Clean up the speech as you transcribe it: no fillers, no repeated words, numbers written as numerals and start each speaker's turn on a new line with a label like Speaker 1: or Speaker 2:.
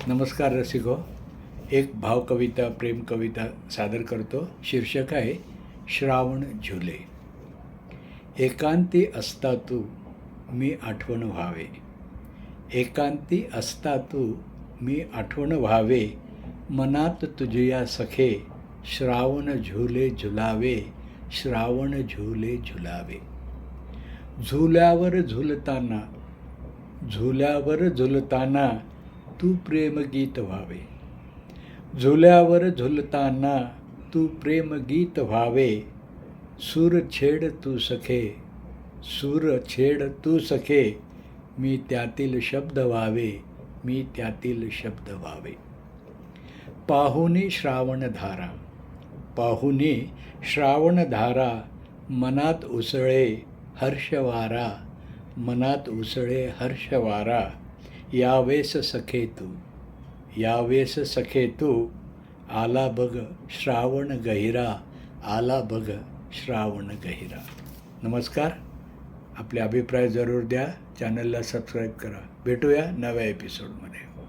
Speaker 1: नमस्कार रसिको. एक भावकविता प्रेम कविता सादर करतो. शीर्षक आहे श्रावण झुले. एकांती असता तू मी आठवण व्हावे, एकांती असता तू मी आठवण व्हावे, मनात तुझिया सखे श्रावण झुले झुलावे, श्रावण झुले झुलावे. झुल्यावर झुलताना, झुल्यावर झुलताना तू प्रेमगीत व्हावे, झुल्यावर झुलताना तू प्रेमगीत व्हावे. सूर छेड तू सखे, सूर छेड तू सखे, मी त्यातील शब्द व्हावे, मी त्यातील शब्द व्हावे. पाहुनी श्रावणधारा, पाहुनी श्रावणधारा, मनात उसळे हर्षवारा, मनात उसळे हर्षवारा. यावेस सखे तू, यावेस सखे तू, आला बघ श्रावण गहिरा, आला बघ श्रावण गहिरा. नमस्कार. आपले अभिप्राय जरूर द्या. चॅनलला सबस्क्राईब करा. भेटूया नव्या एपिसोडमध्ये.